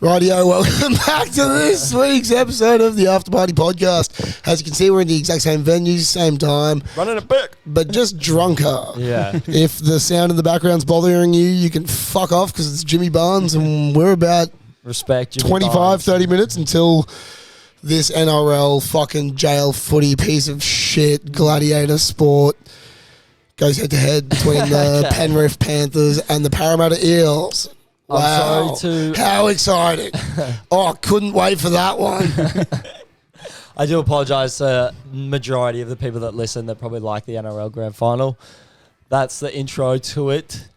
Rightio, welcome back to this week's episode of the After Party Podcast. As you can see, we're in the exact same venue, same time. Running it back. But just drunker. Yeah. If the sound in the background's bothering you, you can fuck off because it's Jimmy Barnes and we're about Respect Jimmy 25, Barnes. 30 minutes until this NRL fucking jail footy piece of shit gladiator sport goes head to head between the Penrith Panthers and the Parramatta Eels. Wow. I'm sorry to... How exciting. Oh, couldn't wait for that one. I do apologise to the majority of the people that listen that probably like the NRL Grand Final. That's the intro to it.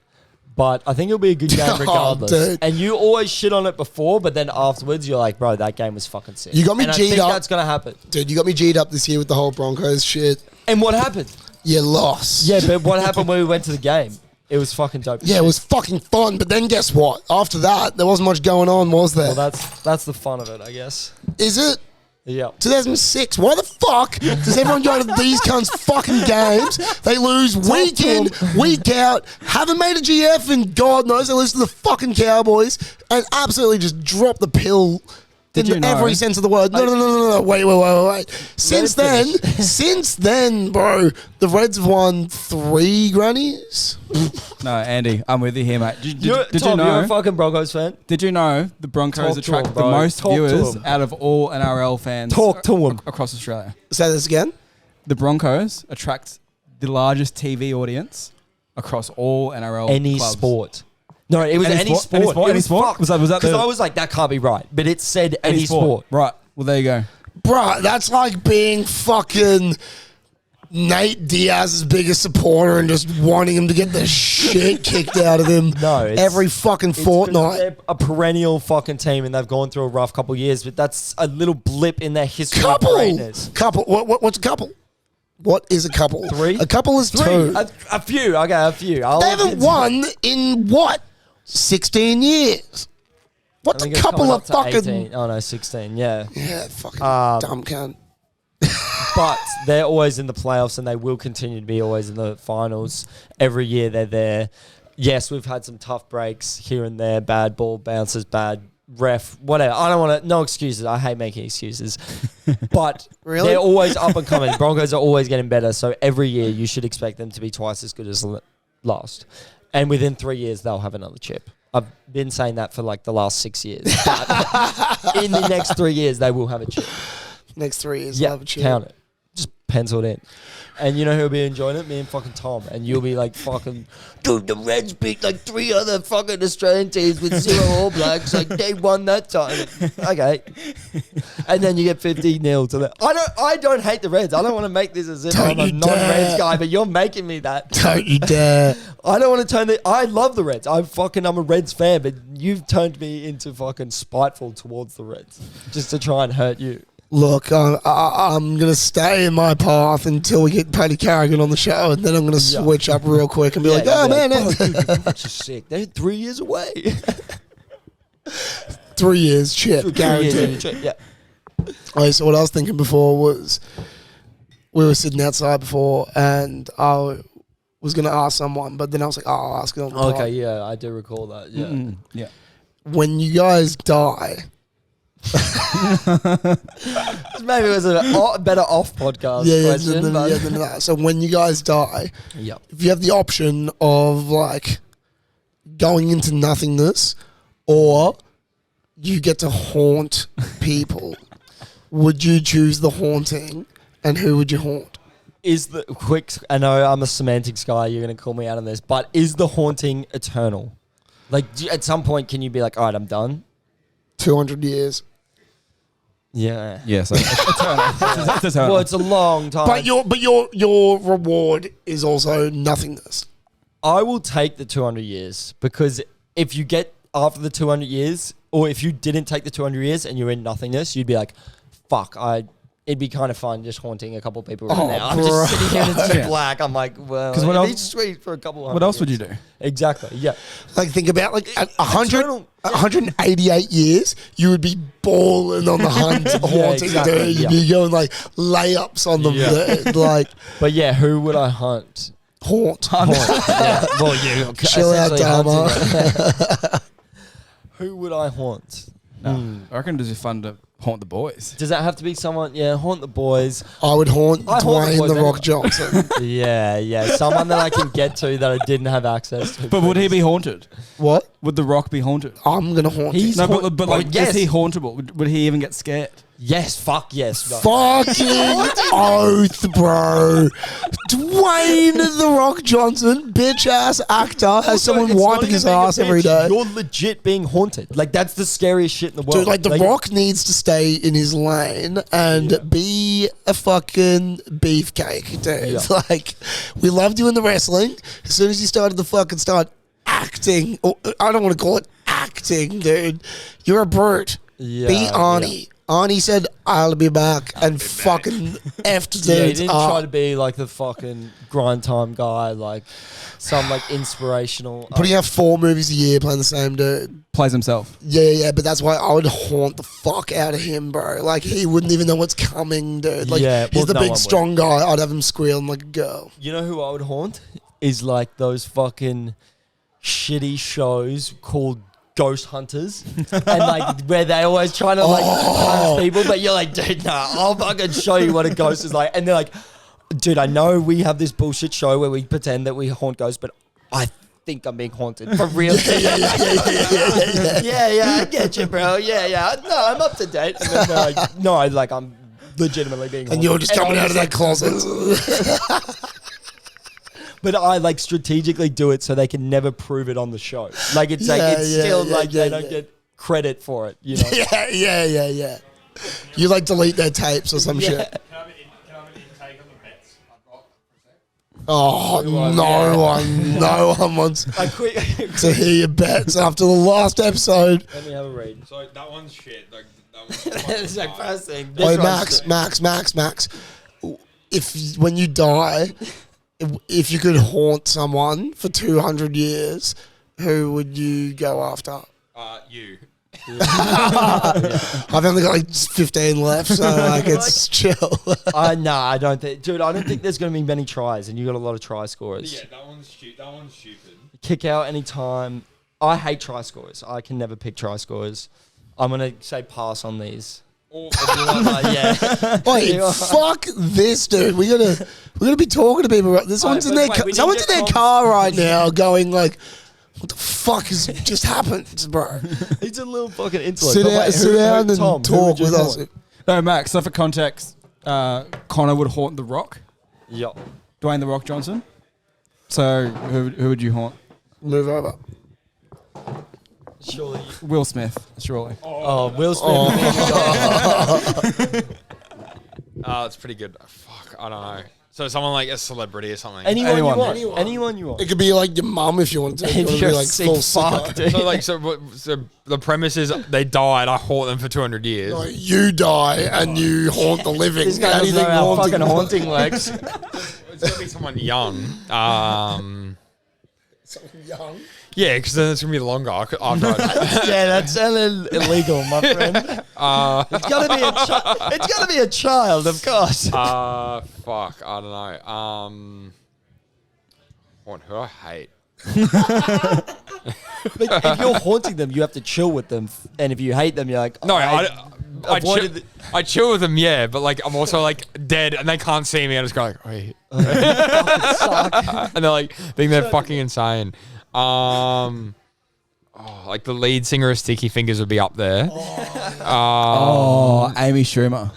But I think it'll be a good game regardless. Dude. And you always shit on it before, but then afterwards you're like, bro, that game was fucking sick. You got me and G'd I think up. that's going to happen. Dude, you got me G'd up this year with the whole Broncos shit. And what happened? You lost. Yeah, but what happened when we went to the game? It was fucking dope. Yeah, it was fucking fun. But then guess what? After that, there wasn't much going on, was there? Well, that's the fun of it, I guess. Is it? Yeah. 2006. Why the fuck does everyone go to these cunts fucking games? They lose week in, week out, haven't made a GF, and God knows they lose to the fucking Cowboys and absolutely just drop the pill in every sense of the word. No. Wait. Since then, bro, the Reds have won 3 grannies. No, Andy, I'm with you here, mate. Did Tom, you know? you're a fucking Broncos fan? Did you know the Broncos Talk to attract him, the bro. most Talk to viewers him. out of all NRL fans? Talk to him. Across Australia. Say this again. The Broncos attract the largest TV audience across all NRL Any clubs. sport. No, it was any sport. Any sport? Fucked. Was that Because the- I was like, that can't be right. But it said any sport. Right. Well, there you go. Bruh, that's like being fucking Nate Diaz's biggest supporter and just wanting him to get the shit kicked out of him every fucking fortnight. They're a perennial fucking team and they've gone through a rough couple of years, but that's a little blip in their history of greatness. Couple. What's a couple? What is a couple? 3? A couple is 2. A few. Okay, a few. They haven't won in what? 16 years. What's a couple of fucking... 18. Oh, no, 16, yeah. Yeah, fucking dumb cunt. But they're always in the playoffs and they will continue to be always in the finals. Every year they're there. Yes, we've had some tough breaks here and there. Bad ball bounces, bad ref, whatever. I don't want to... No excuses. I hate making excuses. But Really? they're always up and coming. Broncos are always getting better. So every year you should expect them to be twice as good as last. And within 3 years, they'll have another chip. I've been saying that for like the last 6 years. But in the next 3 years, they will have a chip. Next 3 years, Yeah, love a chip. count it. Just penciled in. And you know who'll be enjoying it? Me and fucking Tom. And you'll be like fucking, dude, the Reds beat like 3 other fucking Australian teams with 0 All Blacks. Like they won that time. Okay. And then you get 50-0 to them. I don't hate the Reds. I don't want to make this as if I'm a non-Reds guy, but you're making me that. Don't you dare. I don't want to turn I love the Reds. I'm a Reds fan, but you've turned me into fucking spiteful towards the Reds just to try and hurt you. Look, I'm going to stay in my path until we get Paddy Carrigan on the show, and then I'm going to switch up real quick and be like, oh, man. Dude, the Reds are sick. They're 3 years away. 3 years, chip, 3 guaranteed. years, yeah. Okay, so what I was thinking before was we were sitting outside before, and I was going to ask someone, but then I was like, oh, I'll ask it on the pod. Okay, yeah, I do recall that. Yeah. Yeah. When you guys die... Maybe it was a better off podcast question. No. So when you guys die, if you have the option of like going into nothingness or you get to haunt people, would you choose the haunting and who would you haunt? I know I'm a semantics guy, you're going to call me out on this, but is the haunting eternal? Like at some point can you be like, all right, I'm done? 200 years. Yeah. Yeah, so it's eternal. It's eternal. Well, it's a long time. But your reward is also nothingness. I will take the 200 years because if you get after the 200 years, or if you didn't take the 200 years and you're in nothingness, you'd be like, fuck, it'd be kind of fun just haunting a couple of people right now. I'm just sitting here and it's just black. I'm like, well, it's sweet for a couple of What else would you do? Exactly, yeah. Like think about like 188 years, you would be balling on the haunting, exactly, dude. You'd be going like layups on them, like. But yeah, who would I hunt? Haunt. Yeah. Well, you Chill out, essentially Dharma. hunting. Who would I haunt? No. I reckon it'd be fun to haunt the boys. Does that have to be someone? Yeah, haunt the boys. I would haunt I haunt the Dwayne boys the Rock anyway. Johnson. Yeah. Someone that I can get to that I didn't have access to. But would he be haunted? What? Would The Rock be haunted? I'm gonna haunt He's him. No, but like, yes. is he hauntable? Would he even get scared? Yes, fuck yes. No. Fucking oath, bro. Dwayne the Rock Johnson, bitch ass actor, has Also, someone it's not wiping even his being a ass every bitch. day. You're legit being haunted. Like, that's the scariest shit in the world. Dude, like, The Rock needs to stay in his lane and be a fucking beefcake, dude. Yeah. Like, we loved you in the wrestling. As soon as you started to fucking start acting, or, I don't want to call it acting, dude. You're a brute. Yeah, be Arnie. Arnie said, I'll be back, and fucking effed dudes Yeah, he didn't up. try to be like the fucking grind time guy, like some like inspirational. Putting out 4 movies a year playing the same dude. Plays himself. Yeah, but that's why I would haunt the fuck out of him, bro. Like, he wouldn't even know what's coming, dude. Like, Yeah, he's well, the no big, one would. strong guy. I'd have him squealing like a girl. You know who I would haunt? Is like those fucking shitty shows called Ghost Hunters, and like where they always trying to like hunt people, but you're like, dude, nah, I'll fucking show you what a ghost is like. And they're like, dude, I know we have this bullshit show where we pretend that we haunt ghosts, but I think I'm being haunted for real. Yeah, I get you, bro. Yeah. No, I'm up to date. And then they're like, no, like I'm legitimately being haunted. And you're just coming I'm out of that closet. But I like strategically do it so they can never prove it on the show. Like it's like it's still like they don't get credit for it, you know. yeah. You like delete their tapes or some shit. Can I have an intake on the bets I've got for a sec? Oh, no one wants I quit. to hear your bets after the last episode. Let me have a read. So that one's shit. Like that It's one's like first thing. Wait, this one's Max. If when you die, if you could haunt someone for 200 years, who would you go after? you. I've only got like 15 left, so like it's chill. Nah, I don't think, dude. I don't think there's going to be many tries, and you got a lot of try scorers. Yeah, that one's stupid. Kick out anytime. I hate try scorers. I can never pick try scorers. I'm gonna say pass on these. Or Yeah. Wait, fuck this, dude. We're gonna be talking to people. Someone's in but their wait, we need someone's to in their get car right now, going like, "What the fuck has just happened, bro?" He's a little fucking intellect. Sit But down, wait, sit who- down, and Tom, who talk would you with us. haunt? No, Max. So for context, Connor would haunt The Rock, Yup. Dwayne The Rock Johnson. So who would you haunt? Move over. Surely. Will Smith, surely. Oh, Will Smith. Oh, it's pretty good. Fuck, I don't know. So someone like a celebrity or something. Anyone you Anyone. want. Anyone. Anyone you want. It could be like your mum if you want to. You If wanna you're be a like sick full fuck, sicko. dude. So like, so the premise is they died. I haunt them for 200 years. Like, you die and you haunt the living. This guy doesn't know Anything how haunting. fucking haunting works. It's gonna be someone young. Someone young. Yeah, because then it's gonna be longer after I Yeah, that's illegal, my friend. It's gotta be it's gotta be a child, of course. fuck, I don't know. What who I hate. But if you're haunting them, you have to chill with them, and if you hate them, you're like, No, I avoided chill, I chill with them, yeah, but like I'm also like dead and they can't see me. I just go like, wait, suck. and they're like think they're fucking insane. Like the lead singer of Sticky Fingers would be up there. Oh, Amy Schumer.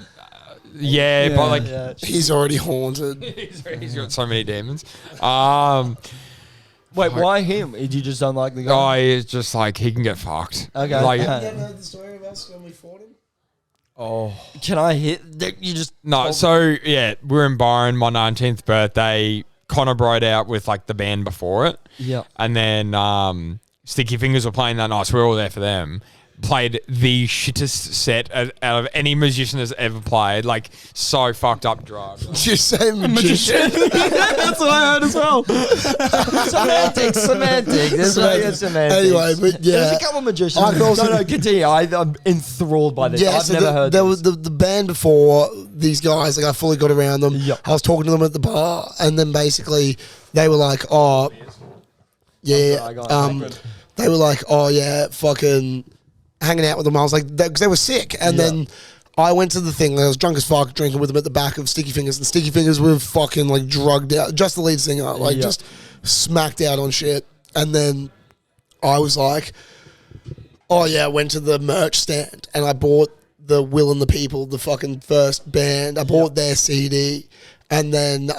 Yeah, Yeah. but like Yeah. He's already haunted. he's got so many demons. Wait, why him? You just don't like the guy? He's just like he can get fucked. Okay. Like heard the story of us when we fought him? Oh, Can I hit? You just no, so yeah, we're in Byron. My 19th birthday. Connor broke out with like the band before it. Yeah. And then Sticky Fingers were playing that night, so we were all there for them. Played the shittest set out of any musician has ever played. Like, so fucked up drugs. You say magician. that's what I heard as well. Semantics. There's like a semantics. Anyway, but yeah. There's a couple of magicians. I can also- No, continue. I'm enthralled by this. Yeah, I've so never heard there this. was the band before these guys. Like I fully got around them. Yep. I was talking to them at the bar, and then basically they were like, "Oh, yeah." I got it. They were like, "Oh yeah, fucking hanging out with them. I was like, because they were sick. And then I went to the thing. I was drunk as fuck, drinking with them at the back of Sticky Fingers. And Sticky Fingers were fucking like drugged out. Just the lead singer, like just smacked out on shit. And then I was like, oh yeah, I went to the merch stand and I bought the Will and the People, the fucking first band. I bought their CD. And then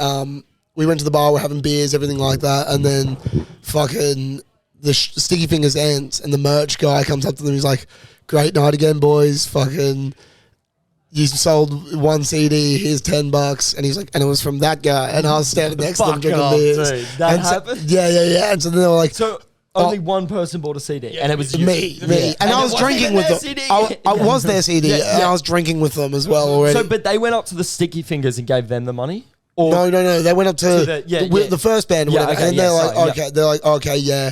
we went to the bar, we're having beers, everything like that. And then fucking the Sticky Fingers ends and the merch guy comes up to them. He's like, great night again, boys. Fucking, you sold one CD, here's $10. And he's like, and it was from that guy. And I was standing next to them drinking beers. Dude, that and happened? Yeah. And so then they were like, So only one person bought a CD, and it was you. me. Yeah. And I was it wasn't drinking even with their them. CD. I was their CD, and I was drinking with them as well already. So, but they went up to the Sticky Fingers and gave them the money? Or No. They went up to the first band, or Yeah, whatever, okay, and they're yeah, like, sorry, okay, they're like, okay, yeah.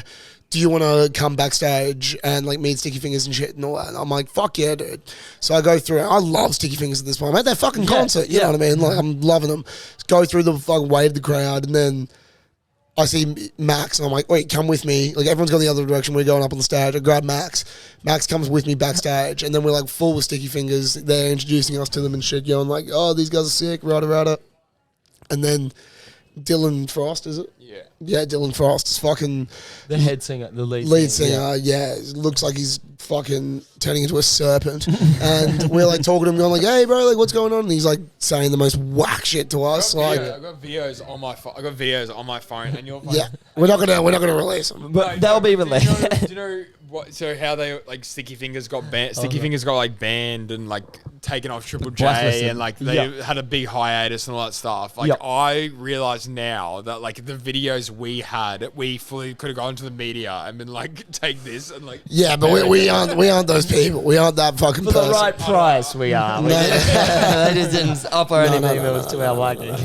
Do you want to come backstage and like meet Sticky Fingers and shit and all that? And I'm like, fuck yeah, dude. So I go through. I love Sticky Fingers at this point. I'm at their fucking concert. You know what I mean? Like I'm loving them. Go through the fucking way of the crowd, and then I see Max, and I'm like, wait, come with me. Like everyone's going the other direction. We're going up on the stage. I grab Max. Max comes with me backstage, and then we're like full with Sticky Fingers. They're introducing us to them and shit, going like, oh, these guys are sick, rada. And then Dylan Frost, is it? Yeah, Dylan Frost is fucking the head singer, the lead singer. Yeah, looks like he's fucking turning into a serpent. And we're like talking to him, going like, "Hey, bro, like, what's going on?" And he's like saying the most whack shit to us. I got videos on my phone. I got videos on my phone, and you're yeah, we're not gonna release them. But they'll be released. Do you know what? So how they like Sticky Fingers got banned? Sticky Fingers got like banned and like taken off Triple J, Blacklisted. and like they had a big hiatus and all that stuff. Like I realize now that like the videos we had, we fully could have gone to the media and been like, take this and like. Yeah, but we aren't those people. We aren't that fucking For person. the right price, we are. They just didn't offer any emails to our liking.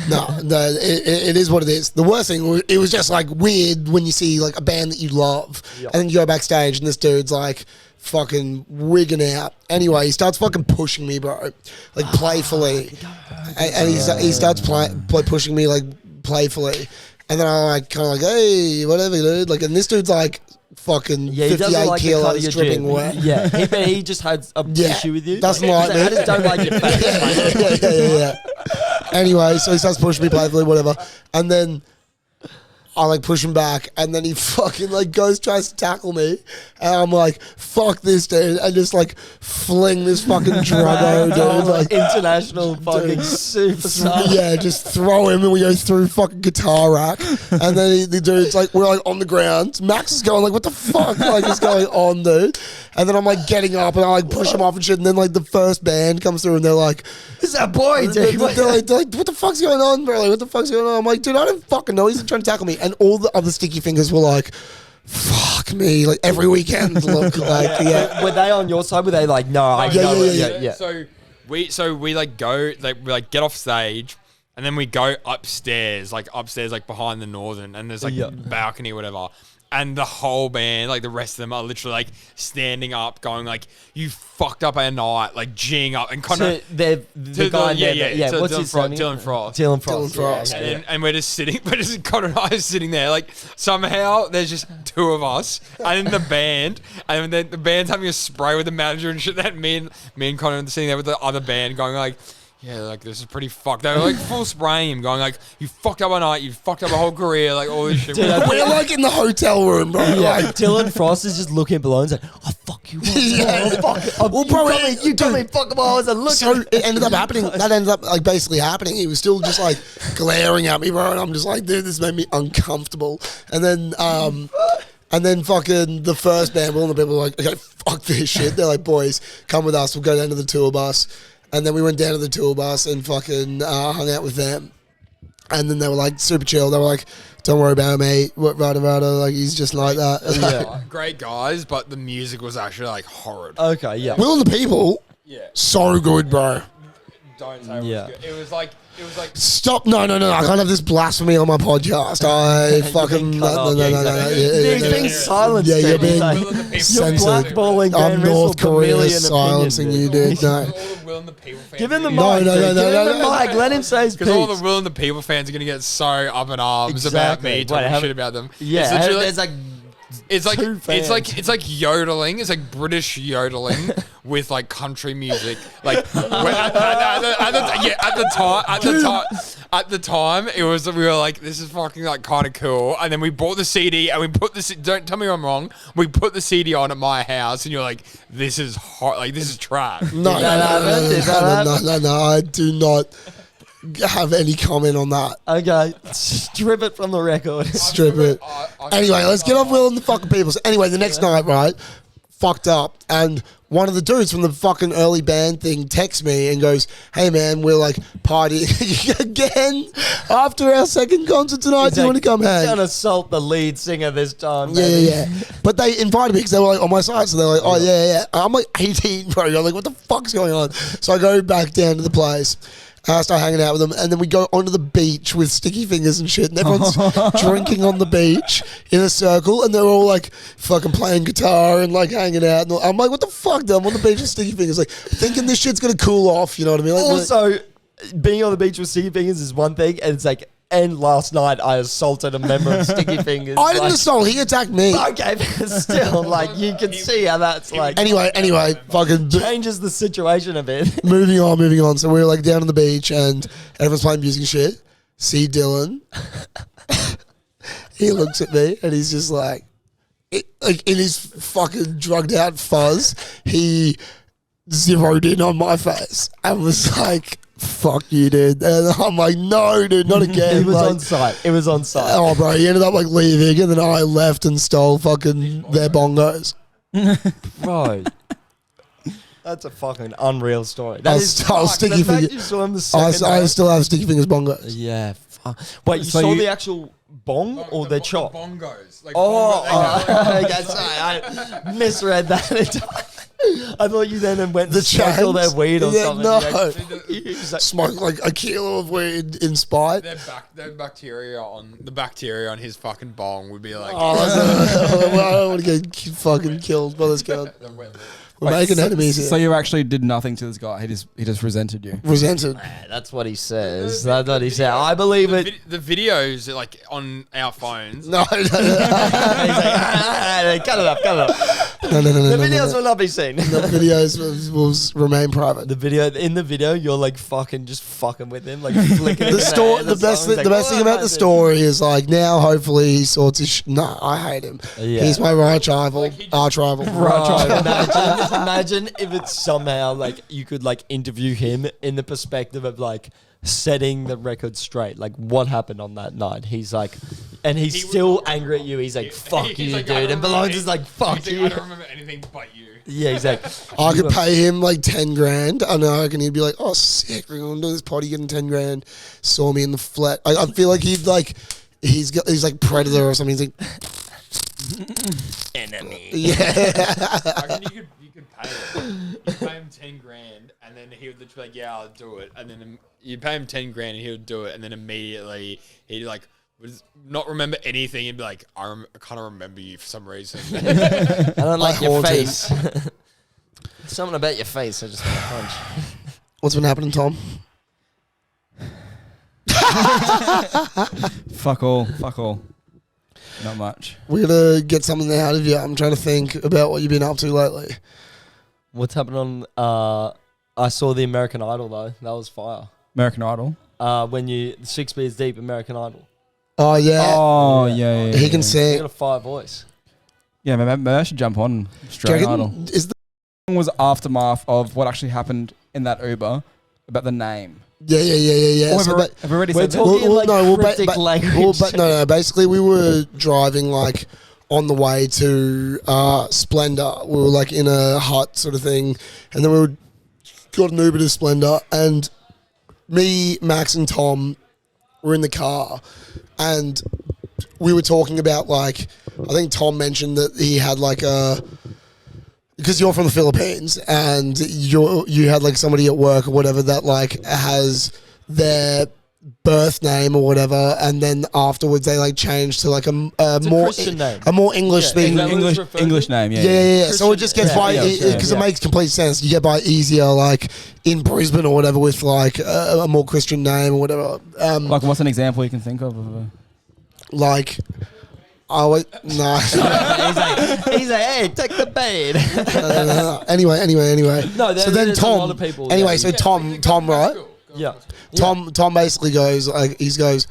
No, it is what it is. The worst thing, it was just like weird when you see like a band that you love, and then you go backstage and this dude's like fucking wigging out. Anyway, he starts fucking pushing me, bro, like playfully, and he starts pushing me like playfully, and then I'm like kind of like, hey, whatever, dude. Like, and this dude's like fucking 58 kilos, dripping wet. Yeah, he just had a issue with you. Doesn't like me. I just don't like your face. Yeah. Anyway, so he starts pushing me playfully, whatever, and then I like push him back, and then he fucking like tries to tackle me, and I'm like, fuck this dude, and just like fling this fucking druggo dude, like international fucking superstar. Yeah, just throw him, and we go through fucking guitar rack, and then the dude's like, we're like on the ground. Max is going like, what the fuck, like is going on, dude? And then I'm like getting up, and I like push him off and shit, and then like the first band comes through, and they're like, "Is that boy, dude?" They're like, what the fuck's going on, bro? Like, what the fuck's going on? I'm like, dude, I don't fucking know. He's trying to tackle me. And all the other Sticky Fingers were like, fuck me. Like, every weekend, look, like, yeah. Were they on your side? Were they like, no, I know. Yeah. So we like go, like we like get off stage, and then we go upstairs, like behind the Northern, and there's like a balcony or whatever. And the whole band, like the rest of them, are literally like standing up, going like, "You fucked up our night," like geeing up and kind of. The guy, So what's his name? Dylan Frost. Dylan Frost. And we're just sitting, Connor and I are sitting there, like somehow there's just two of us, and then the band, and then the band's having a spray with the manager and shit. That me and Connor are sitting there with the other band, going like. Yeah, like this is pretty fucked. They were like full spraying him, going like, "You fucked up a night, you fucked up a whole career, like all this shit." Dude, we're like in the hotel room, bro. Yeah, Like, Dylan Frost is just looking below and saying, "Oh fuck you, Well, bro, you told me fuck them all." And look, so it ended up happening. That ended up like basically happening. He was still just like glaring at me, bro, and I'm just like, dude, this made me uncomfortable. And then fucking the first band, all the people were like, okay, fuck this shit. They're like, boys, come with us. We'll go down to the tour bus. And then we went down to the tour bus and fucking hung out with them. And then they were like super chill. They were like, don't worry about him, mate. Rada. Like, he's just like that. And like, Great guys, but the music was actually like horrid. okay, yeah. Will and the People, so good, bro. Don't say it was good. It was like Stop. No. I can't have this blasphemy on my podcast. I fucking... No. He's being silenced. Yeah, you're dude. being He's like, you're censored. blackballing I'm Dan North Russell Korea Chameleon silencing opinion, you, dude. dude. No. all the Will and the People fans. Give him the mic. No. Give him the mic. Let him say his piece. Because all the Will and the People fans are going to get so up in arms about me Wait, talking shit about them. Yeah, It's literally there's like It's like Two fans. it's like yodeling. It's like British yodeling with like country music. Like at the time, it was we were like, this is fucking like kind of cool. And then we bought the CD and we put this. Don't tell me I'm wrong. We put the CD on at my house, and you're like, this is hot. Like this is trash. No, Did that happen? Did that no. I do not have any comment on that. Okay, strip it from the record. Strip it. Anyway, let's get off Will and the fucking people. So anyway, the next night, right, fucked up, and one of the dudes from the fucking early band thing texts me and goes, "Hey man, we're like partying again after our second concert tonight. Do you want to come hang?" Gonna assault the lead singer this time. Yeah, baby. yeah. But they invited me because they were like on my side, so they're like, "Oh yeah." I'm like 18, bro. I'm like, "What the fuck's going on?" So I go back down to the place. I start hanging out with them, and then we go onto the beach with sticky fingers and shit, and everyone's drinking on the beach in a circle, and they're all like fucking playing guitar and like hanging out. And I'm like, what the fuck, dude? I'm on the beach with sticky fingers, like thinking this shit's gonna cool off, you know what I mean? Like, Also, being on the beach with Sticky Fingers is one thing, and it's like, and last night I assaulted a member of Sticky Fingers. I didn't like, assault, he attacked me. Okay, but still, like, you can see how that's like Anyway, fucking changes the situation a bit. moving on. So we were like down on the beach, and everyone's playing music and shit. See Dylan. He looks at me, and he's just like in his fucking drugged out fuzz, he zeroed in on my face and was like, "Fuck you, dude." And I'm like, "No, dude, not again." It was like, on site. It was on site. Oh, bro, he ended up like leaving, and then I left and stole fucking their bongos. Bro. That's a fucking unreal story. I That is stole fucked. Sticky The fact Fingers. you saw him the I second night. still have Sticky Fingers bongos. Yeah. Wait, you So saw you- the actual bong or the chop? Bongos. Like Oh, bongos. okay, sorry, I misread that. I thought you then went The to smuggle their chains? weed or Yeah, something. no. You was like, Smoke like a kilo of weed in spite. Their bacteria on his fucking bong would be like. Oh, I don't want to get fucking killed by this guy. We're making enemies here. So you actually did nothing to this guy. He just resented you. Resented. that's what he says. That's what he said. I believe it. The videos like on our phones. No, He's like, cut it up, cut it up. no. The videos will not be seen. The videos will remain private. In the video, you're like fucking just fucking with him, like flicking. The best thing about the story is like now hopefully he sorts his no, I hate him. Yeah. He's my arch rival. Arch rival. Imagine if it's somehow like you could like interview him in the perspective of like setting the record straight. Like what happened on that night? He's like, and he's still angry at you. He's like, "Fuck He's you, like, dude." And Belongs is like, "Fuck you." I don't remember anything but you. Yeah, exactly. I could pay him like 10 grand. I know, I reckon he'd be like, "Oh, sick, we're going to do this party, getting 10 grand." Saw me in the flat. I feel like he's like Predator or something. He's like, Enemy. yeah. I reckon you could pay him. You pay him 10 grand, and then he would literally like, "Yeah, I'll do it." And then you pay him 10 grand, and he would do it, and then immediately he'd like would not remember anything, and be like, "I kind of remember you for some reason." I don't like your haunted. face. Something about your face. I just want to punch. What's been happening, Tom? Fuck all. Not much. We're gonna get something out of you. I'm trying to think about what you've been up to lately. What's happening on? I saw the American Idol though. That was fire. American Idol. When you 6 beers deep, American Idol. Oh yeah, Oh yeah. he can You sing. got a fire voice. Yeah, maybe I should jump on Do you Australian reckon- Idol. Is the Was aftermath of what actually happened in that Uber about the name. yeah. Oh, So, have we already We're said that? talking like cryptic ba- language. no. Basically, we were driving like on the way to Splendor. We were like in a hut sort of thing, and then we got an Uber to Splendor, and me, Max, and Tom were in the car, and we were talking about like I think Tom mentioned that he had like a. Because you're from the Philippines and you had like somebody at work or whatever that like has their birth name or whatever, and then afterwards they like change to like a more Christian name. a more English Yeah, speaking. exactly. English referred to? English name. Yeah. Yeah. So it just gets by yeah, because yeah. it makes complete sense. You get by easier like in Brisbane or whatever with like a more Christian name or whatever. Like, what's an example you can think of? Like Oh wait, no. he's like, hey, take the bait. Anyway. No, so then there's a Tom. lot of people, Anyway, yeah. so Tom, right? Yeah. Tom basically goes, like, he goes,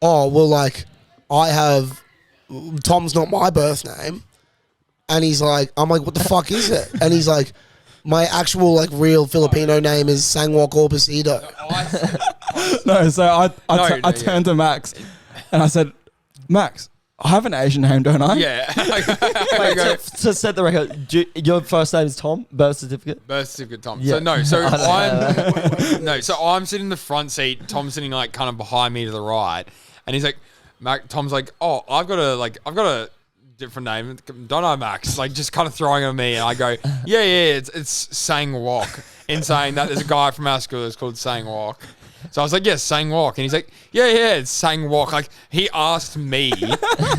oh well, like I have Tom's not my birth name, and he's like, I'm like, what the fuck is it? And he's like, my actual like real Filipino name is Sangwok Orbisido. No, so I No, turned to Max and I said, Max, I have an Asian name, don't I? Yeah. Wait, to set the record, your first name is Tom, birth certificate? Birth certificate, Tom. Yeah. So I'm sitting in the front seat. Tom's sitting like kind of behind me to the right, and he's like, Tom's like, oh, I've got a different name, don't I, Max? Like just kind of throwing it at me, and I go, yeah, it's Sang Wok. In saying that, there's a guy from our school that's called Sang Wok. So I was like, yeah, Sang Wok. And he's like, yeah, it's Sang Wok. Like, he asked me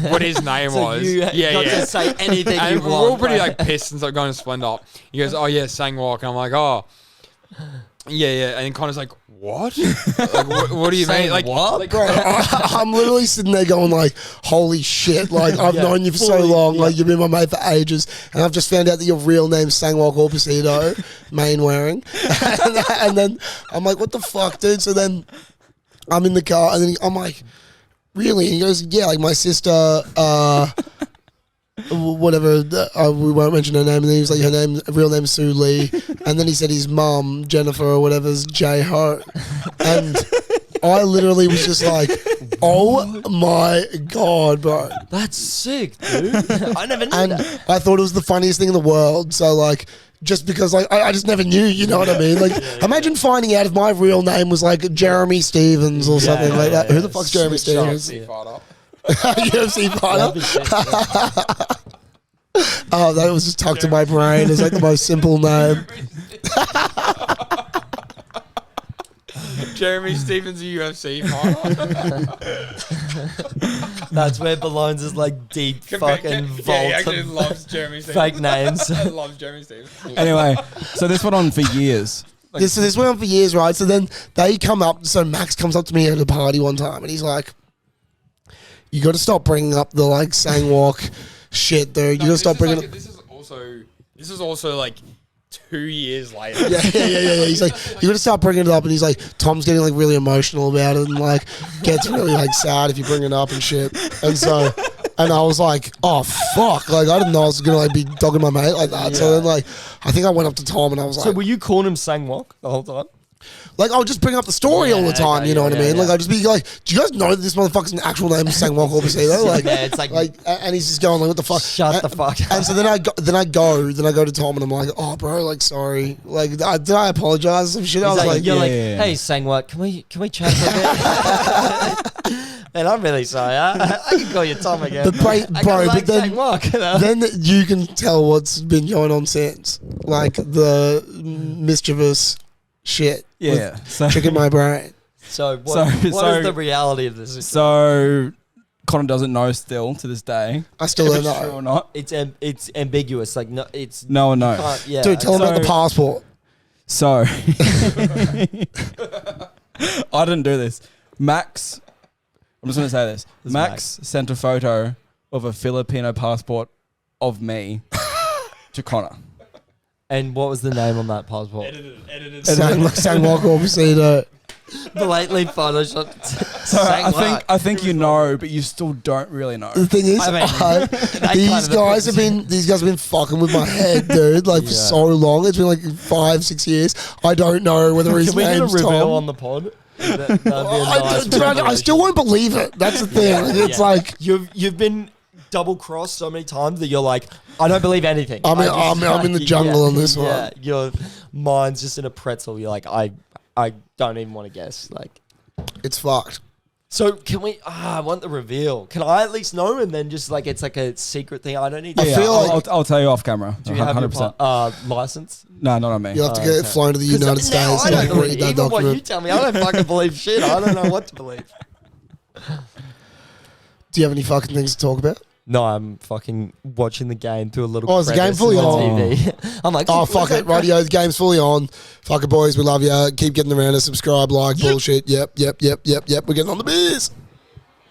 what his name was. You got to say anything and you we're want. all pretty like pissed and started going to Splendor. He goes, oh yeah, Sang Wok. And I'm like, oh, yeah. And then Connor's like, what? Like, what do you mean? Like, what? Like, Bro, I'm literally sitting there going like, holy shit, like I've Yeah, known you for so fully, long, yeah. like you've been my mate for ages, and I've just found out that your real name's Sangwok Orbisido, main wearing. And then I'm like, what the fuck, dude? So then I'm in the car, and then I'm like, really? And he goes, yeah, like my sister, whatever, we won't mention her name. And then he was like, her real name's Sue Lee. And then he said his mum, Jennifer or whatever's J Ho. And I literally was just like, oh my God, bro. That's sick, dude. I never knew And that. I thought it was the funniest thing in the world. So like, just because like I just never knew, you know what I mean? Like, imagine finding out if my real name was like Jeremy Stevens or something like that. Who the fuck's Jeremy Switch up, Stevens? yeah. UFC fighter. That'd be sick, yeah. Oh, that was just tucked in my brain. It's like the most simple name. Jeremy Stevens, a UFC fighter. That's where Ballones is like deep fucking vault Yeah, he actually of loves Jeremy Stevens. fake names. Loves Jeremy Stevens. Anyway, so this went on for years. This went on for years, right? So then they come up. So Max comes up to me at a party one time, and he's like, "You got to stop bringing up the like Sangwok shit, dude. You got to stop bringing up." This is also like 2 years later. Yeah. He's like, you got to start bringing it up, and he's like, Tom's getting like really emotional about it, and like gets really like sad if you bring it up and shit. And so, and I was like, oh fuck, like I didn't know I was gonna like be dogging my mate like that. So then like, I think I went up to Tom and I was So like, were you calling him Sangwok the whole time? like I'll just bring up the story all the time, okay, you know what I mean? yeah. Like I'll just be like, do you guys know that this motherfucker's actual name is Sangwok Orbisido? Like, Yeah, it's like- and he's just going like, what the fuck? Shut the fuck up. And so then I go to Tom and I'm like, oh bro, like sorry, like did I apologize or some shit? I was like, you're like, yeah. hey Sangwok, can we chat for a bit? Man, I'm really sorry. I can call you Tom again. But bro, but then, Sangwok, you know? then you can tell what's been going on since, like the mischievous shit. Yeah. with So, tricking my brain. So what is so- the reality of this? so Connor doesn't know still to this day. I still If don't it's true know. or not. It's ambiguous. Like no, it's No one knows. can't- yeah. Dude, tell him about the So- passport. So I didn't do this. Max, I'm just going to say this. This is Max sent a photo of a Filipino passport of me to Connor. And what was the name on that passport? Edited. Sangwok Orbisido. Blatantly photoshopped. So I think you know, but you still don't really know. The thing is, I mean, these guys have been fucking with my head, dude. Like for Yeah. so long. It's been like 5-6 years. I don't know whether his Can we get a name's reveal Tom. on the pod? That'd be a nice Dude, I revelation. still won't believe it. That's the thing. It's Yeah. like you've been double crossed so many times that you're like, I don't believe anything. I'm in the jungle on this Yeah, one. your mind's just in a pretzel. You're like, I don't even want to guess. Like, It's fucked. so can we? I want the reveal. Can I at least know? And then just like it's like a secret thing. I don't need. I To Yeah, feel like- I'll tell you off camera. do you have your 100%. license? No, not on me. You'll have to get okay. flown to the 'Cause United now States I and don't like, believe, read that even what you document. tell me, I don't fucking believe shit. I don't know what to believe. Do you have any fucking things to talk about? No, I'm fucking watching the game through a little. Oh, is the game crevice fully in my on? TV. I'm like, Oh, fuck it. Radio, the game's fully on. Fuck it, boys. We love you. Keep getting around us. Subscribe, like, bullshit. Yep. We're getting on the biz.